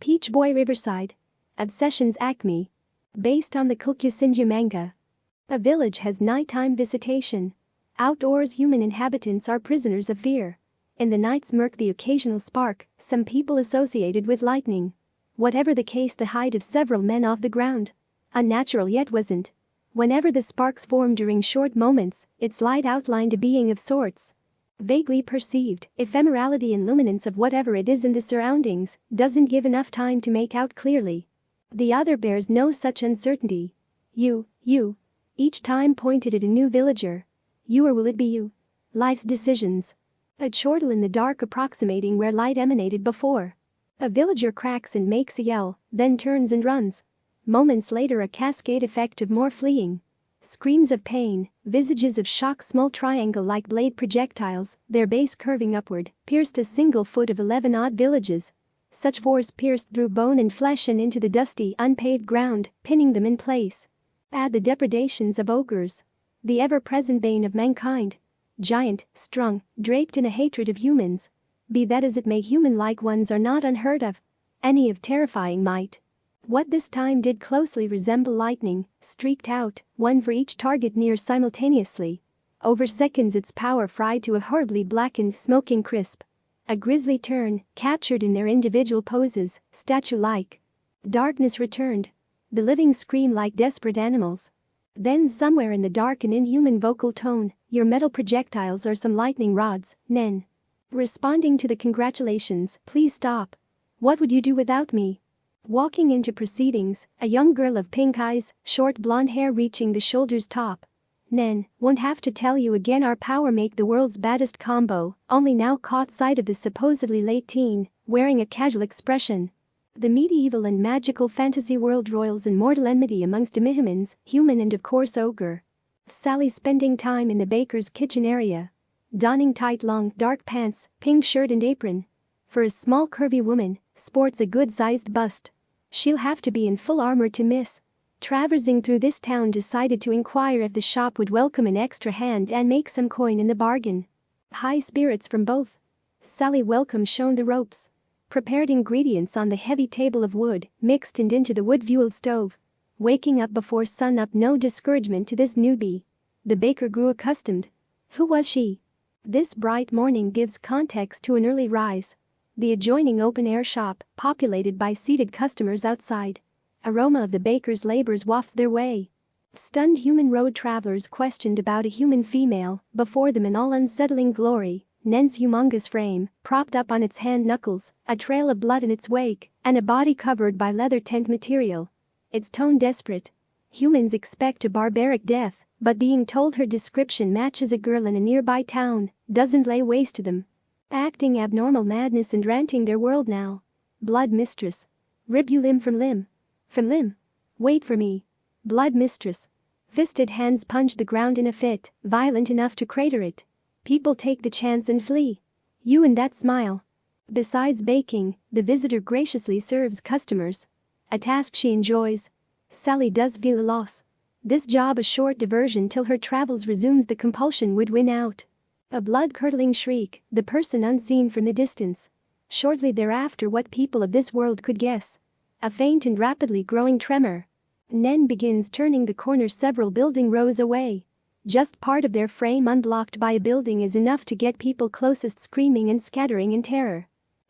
Peach Boy Riverside. Obsessions Acme. Based on the Kyokushinju manga. A village has nighttime visitation. Outdoors human inhabitants are prisoners of fear. In the night's murk the occasional spark, some people associated with lightning. Whatever the case, the height of several men off the ground. Unnatural yet wasn't. Whenever the sparks form during short moments, its light outlined a being of sorts. Vaguely perceived, ephemerality and luminance of whatever it is in the surroundings doesn't give enough time to make out clearly. The other bears no such uncertainty. You. Each time pointed at a new villager. You, or will it be you? Life's decisions. A chortle in the dark approximating where light emanated before. A villager cracks and makes a yell, then turns and runs. Moments later a cascade effect of more fleeing. Screams of pain, visages of shock, small triangle-like blade projectiles, their base curving upward, pierced a single foot of 11 odd villages. Such force pierced through bone and flesh and into the dusty, unpaved ground, pinning them in place. Add the depredations of ogres. The ever-present bane of mankind. Giant, strung, draped in a hatred of humans. Be that as it may, human-like ones are not unheard of. Any of terrifying might. What this time did closely resemble lightning, streaked out, one for each target near simultaneously. Over seconds its power fried to a horribly blackened, smoking crisp. A grisly turn, captured in their individual poses, statue-like. Darkness returned. The living scream like desperate animals. Then somewhere in the dark an inhuman vocal tone, your metal projectiles are some lightning rods, Nen. Responding to the congratulations, please stop. What would you do without me? Walking into proceedings, a young girl of pink eyes, short blonde hair reaching the shoulders top. Nen, won't have to tell you again, our power make the world's baddest combo, only now caught sight of the supposedly late teen, wearing a casual expression. The medieval and magical fantasy world roils in mortal enmity amongst demihumans, human and of course ogre. Sally spending time in the baker's kitchen area. Donning tight long, dark pants, pink shirt and apron. For a small curvy woman, sports a good-sized bust. She'll have to be in full armor to miss. Traversing through this town, decided to inquire if the shop would welcome an extra hand and make some coin in the bargain. High spirits from both. Sally welcome shown the ropes. Prepared ingredients on the heavy table of wood, mixed and into the wood-fueled stove. Waking up before sun-up, no discouragement to this newbie. The baker grew accustomed. Who was she? This bright morning gives context to an early rise. The adjoining open-air shop, populated by seated customers outside. Aroma of the baker's labors wafts their way. Stunned human road travelers questioned about a human female, before them in all unsettling glory, Nen's humongous frame, propped up on its hand knuckles, a trail of blood in its wake, and a body covered by leather tent material. Its tone desperate. Humans expect a barbaric death, but being told her description matches a girl in a nearby town, doesn't lay waste to them. Acting abnormal madness and ranting their world now. Blood mistress. Rip you limb from limb. From limb. Wait for me. Blood mistress. Fisted hands punch the ground in a fit, violent enough to crater it. People take the chance and flee. You and that smile. Besides baking, the visitor graciously serves customers. A task she enjoys. Sally does feel a loss. This job a short diversion till her travels resumes, the compulsion would win out. A blood-curdling shriek, the person unseen from the distance. Shortly thereafter what people of this world could guess. A faint and rapidly growing tremor. Nen begins turning the corner several building rows away. Just part of their frame unblocked by a building is enough to get people closest screaming and scattering in terror.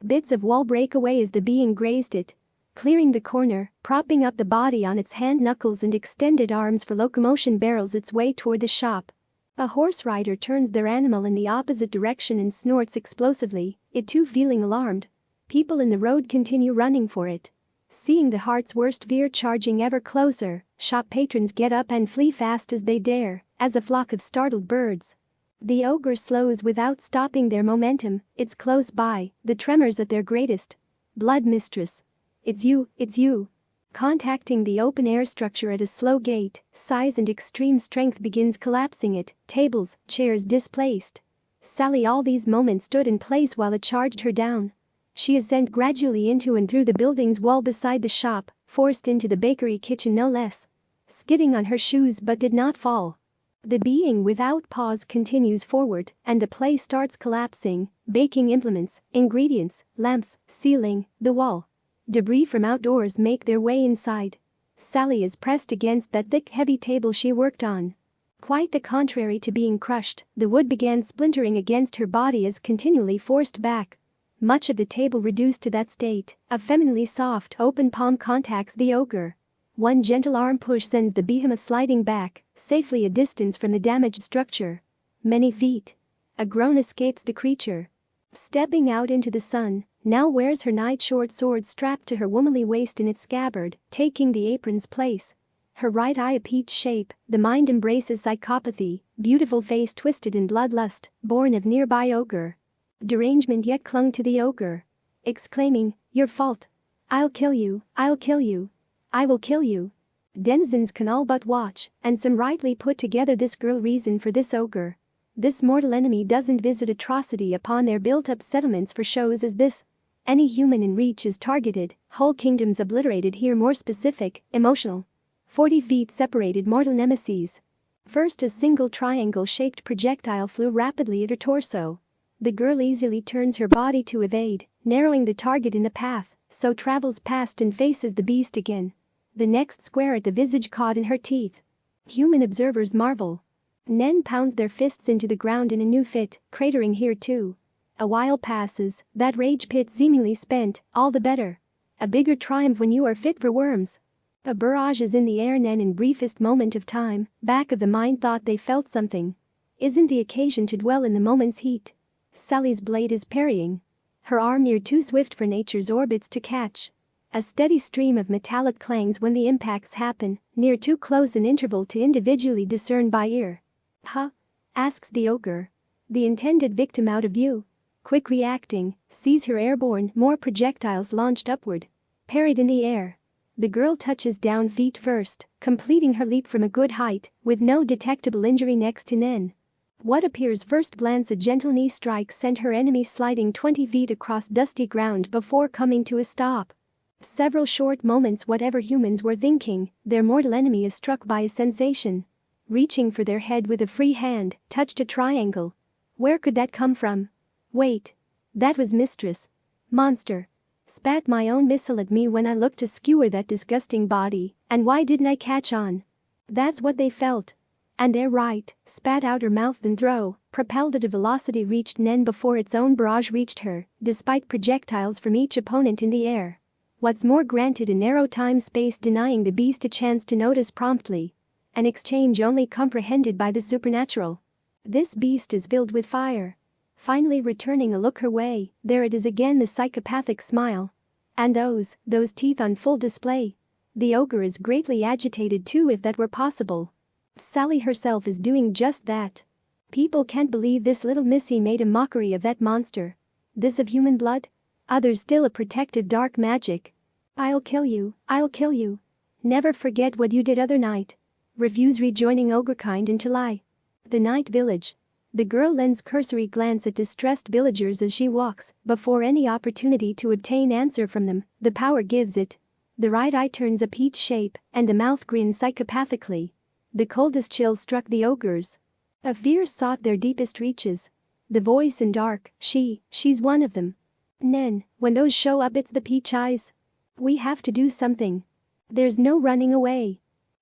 Bits of wall break away as the being grazed it. Clearing the corner, propping up the body on its hand knuckles and extended arms for locomotion, barrels its way toward the shop. A horse rider turns their animal in the opposite direction and snorts explosively, it too feeling alarmed. People in the road continue running for it. Seeing the heart's worst fear charging ever closer, shop patrons get up and flee fast as they dare, as a flock of startled birds. The ogre slows without stopping their momentum, it's close by, the tremors at their greatest. Blood mistress. It's you. Contacting the open-air structure at a slow gait, size and extreme strength begins collapsing it, tables, chairs displaced. Sally all these moments stood in place while it charged her down. She ascended gradually into and through the building's wall beside the shop, forced into the bakery kitchen no less. Skidding on her shoes but did not fall. The being without pause continues forward, and the place starts collapsing, baking implements, ingredients, lamps, ceiling, the wall. Debris from outdoors make their way inside. Sally is pressed against that thick heavy table she worked on. Quite the contrary to being crushed, the wood began splintering against her body as continually forced back. Much of the table reduced to that state, a femininely soft open palm contacts the ogre. One gentle arm push sends the behemoth sliding back, safely a distance from the damaged structure. Many feet. A groan escapes the creature. Stepping out into the sun, now wears her night-short sword strapped to her womanly waist in its scabbard, taking the apron's place. Her right eye a peach shape, the mind embraces psychopathy, beautiful face twisted in bloodlust, born of nearby ogre. Derangement yet clung to the ogre. Exclaiming, "Your fault. I'll kill you, I'll kill you. I will kill you." Denizens can all but watch, and some rightly put together this girl reason for this ogre. This mortal enemy doesn't visit atrocity upon their built-up settlements for shows as this. Any human in reach is targeted, whole kingdoms obliterated here, more specific, emotional. 40 feet separated mortal nemesis. First a single triangle-shaped projectile flew rapidly at her torso. The girl easily turns her body to evade, narrowing the target in the path, so travels past and faces the beast again. The next square at the visage caught in her teeth. Human observers marvel. Nen pounds their fists into the ground in a new fit, cratering here too. A while passes, that rage pit seemingly spent, all the better. A bigger triumph when you are fit for worms. A barrage is in the air. Nen in briefest moment of time, back of the mind thought they felt something. Isn't the occasion to dwell in the moment's heat. Sally's blade is parrying. Her arm near too swift for nature's orbits to catch. A steady stream of metallic clangs when the impacts happen, near too close an interval to individually discern by ear. "Huh?" asks the ogre. The intended victim out of view. Quick reacting, sees her airborne, more projectiles launched upward. Parried in the air. The girl touches down feet first, completing her leap from a good height, with no detectable injury next to Nen. What appears first glance a gentle knee strike sent her enemy sliding 20 feet across dusty ground before coming to a stop. Several short moments. Whatever humans were thinking, their mortal enemy is struck by a sensation. Reaching for their head with a free hand, touched a triangle. Where could that come from? Wait. That was Mistress. Monster. Spat my own missile at me when I looked to skewer that disgusting body, and why didn't I catch on? That's what they felt. And they're right, spat out her mouth then throw, propelled at a velocity reached Nen before its own barrage reached her, despite projectiles from each opponent in the air. What's more, granted a narrow time space, denying the beast a chance to notice promptly. An exchange only comprehended by the supernatural. This beast is filled with fire. Finally returning a look her way, there it is again, the psychopathic smile. And those teeth on full display. The ogre is greatly agitated too, if that were possible. Sally herself is doing just that. People can't believe this little missy made a mockery of that monster. This of human blood? Others still a protective dark magic. I'll kill you, I'll kill you. Never forget what you did other night. Refuse rejoining ogrekind until I. The night village. The girl lends cursory glance at distressed villagers as she walks, before any opportunity to obtain answer from them, the power gives it. The right eye turns a peach shape, and the mouth grins psychopathically. The coldest chill struck the ogres. A fear sought their deepest reaches. The voice in dark, she's one of them. Nen, when those show up it's the peach eyes. We have to do something. There's no running away.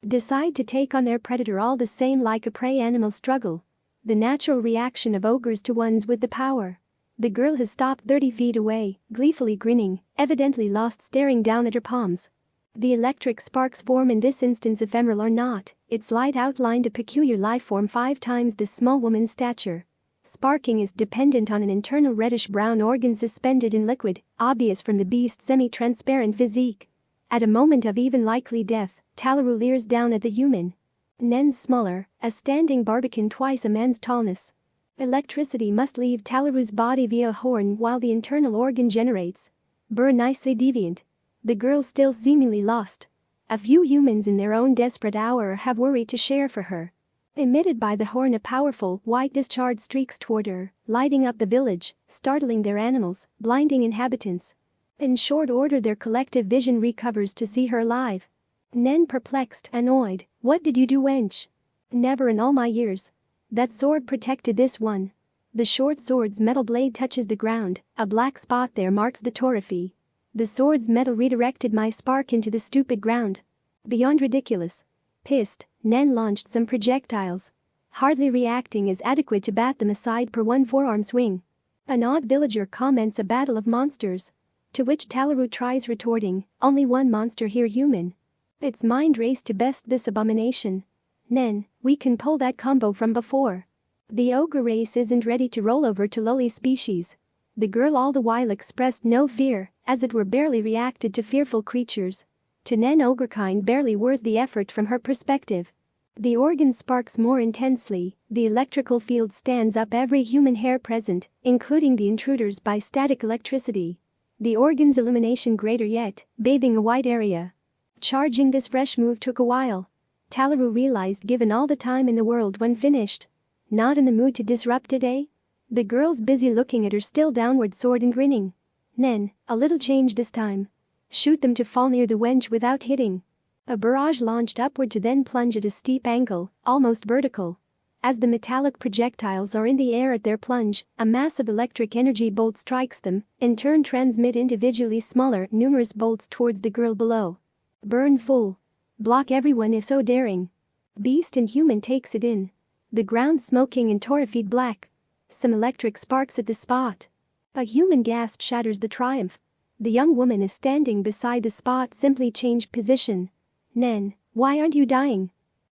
Decide to take on their predator all the same, like a prey animal struggle. The natural reaction of ogres to ones with the power. The girl has stopped 30 feet away, gleefully grinning, evidently lost, staring down at her palms. The electric sparks form in this instance ephemeral or not, its light outlined a peculiar life form 5 times this small woman's stature. Sparking is dependent on an internal reddish-brown organ suspended in liquid, obvious from the beast's semi-transparent physique. At a moment of even likely death, Talaru leers down at the human. Nen's smaller, a standing barbican twice a man's tallness. Electricity must leave Talaru's body via a horn while the internal organ generates. Burr nicely deviant. The girl still seemingly lost. A few humans in their own desperate hour have worry to share for her. Emitted by the horn, a powerful, white discharge streaks toward her, lighting up the village, startling their animals, blinding inhabitants. In short order their collective vision recovers to see her alive. Nen perplexed, annoyed. What did you do, wench? Never in all my years. That sword protected this one. The short sword's metal blade touches the ground, a black spot there marks the torify. The sword's metal redirected my spark into the stupid ground. Beyond ridiculous. Pissed, Nen launched some projectiles. Hardly reacting is adequate to bat them aside per one forearm swing. An odd villager comments a battle of monsters. To which Talaru tries retorting, only one monster here human. Its mind raced to best this abomination. Nen, we can pull that combo from before. The ogre race isn't ready to roll over to lowly species. The girl all the while expressed no fear, as it were barely reacted to fearful creatures. To Nen ogrekind barely worth the effort from her perspective. The organ sparks more intensely, the electrical field stands up every human hair present, including the intruders by static electricity. The organ's illumination greater yet, bathing a wide area. Charging this fresh move took a while. Talaru realized given all the time in the world when finished. Not in the mood to disrupt it, eh? The girl's busy looking at her still downward sword and grinning. Nen, a little change this time. Shoot them to fall near the wench without hitting. A barrage launched upward to then plunge at a steep angle, almost vertical. As the metallic projectiles are in the air at their plunge, a massive electric energy bolt strikes them, in turn transmit individually smaller, numerous bolts towards the girl below. Burn full. Block everyone if so daring. Beast and human takes it in. The ground smoking and torrified black. Some electric sparks at the spot. A human gasp shatters the triumph. The young woman is standing beside the spot simply changed position. Nen, why aren't you dying?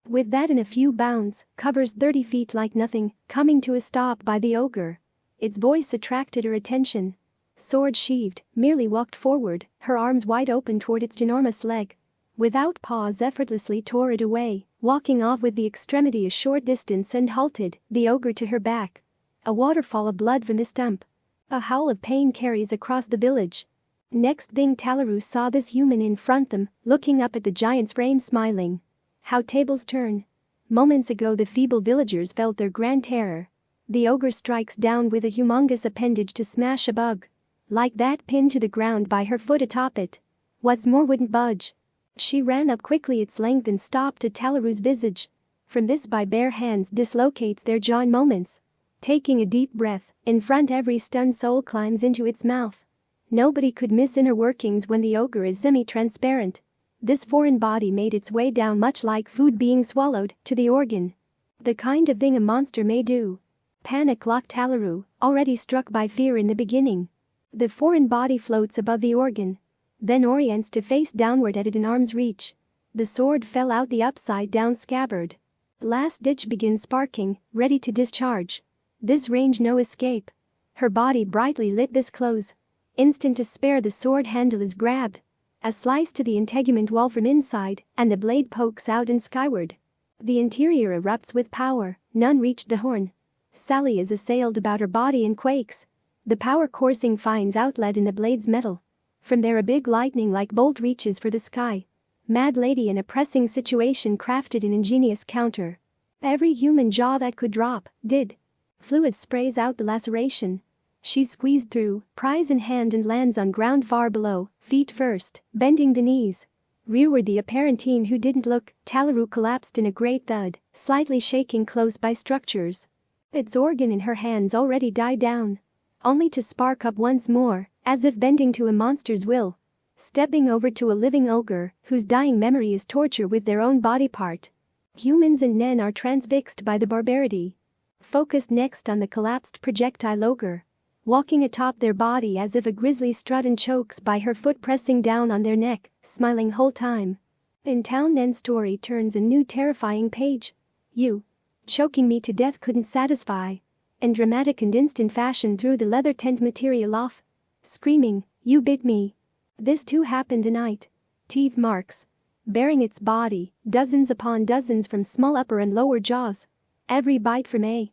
With that in a few bounds, covers 30 feet like nothing, coming to a stop by the ogre. Its voice attracted her attention. Sword sheathed, merely walked forward, her arms wide open toward its ginormous leg. Without pause effortlessly tore it away, walking off with the extremity a short distance and halted, the ogre to her back. A waterfall of blood from the stump. A howl of pain carries across the village. Next thing Talaru saw this human in front them, looking up at the giant's frame smiling. How tables turn. Moments ago the feeble villagers felt their grand terror. The ogre strikes down with a humongous appendage to smash a bug. Like that pinned to the ground by her foot atop it. What's more wouldn't budge. She ran up quickly its length and stopped at Talaru's visage. From this by bare hands dislocates their jaw in moments. Taking a deep breath, in front every stunned soul climbs into its mouth. Nobody could miss inner workings when the ogre is semi-transparent. This foreign body made its way down much like food being swallowed, to the organ. The kind of thing a monster may do. Panic locked Talaru, already struck by fear in the beginning. The foreign body floats above the organ. Then orients to face downward at it in arm's reach. The sword fell out the upside-down scabbard. Last ditch begins sparking, ready to discharge. This range no escape. Her body brightly lit this close. Instant to spare the sword handle is grabbed. A slice to the integument wall from inside, and the blade pokes out and skyward. The interior erupts with power, none reached the horn. Sally is assailed about her body and quakes. The power coursing finds outlet in the blade's metal. From there a big lightning-like bolt reaches for the sky. Mad lady in a pressing situation crafted an ingenious counter. Every human jaw that could drop, did. Fluid sprays out the laceration. She squeezed through, prize in hand and lands on ground far below, feet first, bending the knees. Rearward the apparent teen who didn't look, Talaru collapsed in a great thud, slightly shaking close by structures. Its organ in her hands already died down. Only to spark up once more, as if bending to a monster's will. Stepping over to a living ogre, whose dying memory is torture with their own body part. Humans and Nen are transfixed by the barbarity. Focused next on the collapsed projectile ogre. Walking atop their body as if a grizzly strut and chokes by her foot pressing down on their neck, smiling whole time. In town Nen's story turns a new terrifying page. You. Choking me to death couldn't satisfy. In dramatic and instant fashion threw the leather tent material off. Screaming, you bit me. This too happened tonight. Teeth marks. Bearing its body, dozens upon dozens from small upper and lower jaws. Every bite from A.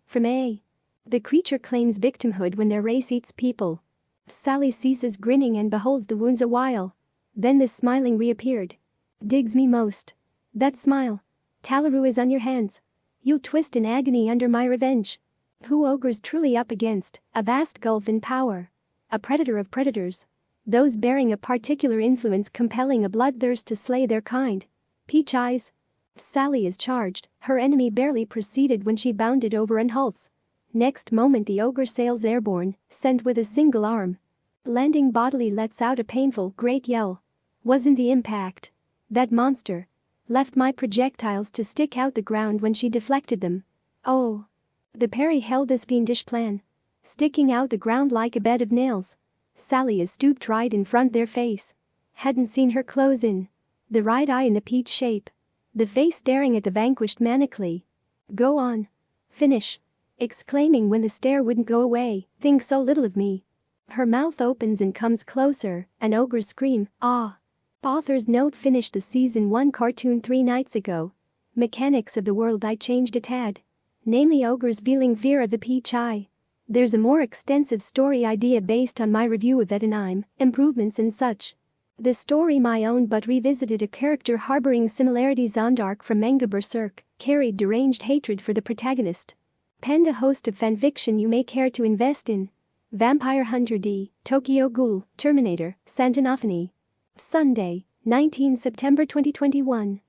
The creature claims victimhood when their race eats people. Sally ceases grinning and beholds the wounds a while. Then the smiling reappeared. Digs me most. That smile. Talaru is on your hands. You'll twist in agony under my revenge. Who ogres truly up against, a vast gulf in power. A predator of predators. Those bearing a particular influence compelling a bloodthirst to slay their kind. Peach eyes. Sally is charged, her enemy barely proceeded when she bounded over and halts. Next moment the ogre sails airborne, sent with a single arm. Landing bodily lets out a painful, great yell. Wasn't the impact. That monster. Left my projectiles to stick out the ground when she deflected them. Oh. The parry held this fiendish plan. Sticking out the ground like a bed of nails. Sally is stooped right in front their face. Hadn't seen her close in. The right eye in a peach shape. The face staring at the vanquished manically. Go on. Finish. Exclaiming when the stare wouldn't go away, think so little of me. Her mouth opens and comes closer, an ogre's scream, ah. Author's note: finished the season 1 cartoon 3 nights ago. Mechanics of the world I changed a tad. Namely ogres feeling fear of the peach eye. There's a more extensive story idea based on my review of that anime, improvements and such. The story my own but revisited a character harboring similarities on Dark from manga Berserk, carried deranged hatred for the protagonist. Penned a host of fanfiction you may care to invest in. Vampire Hunter D, Tokyo Ghoul, Terminator, Santanophony. Sunday, 19 September 2021.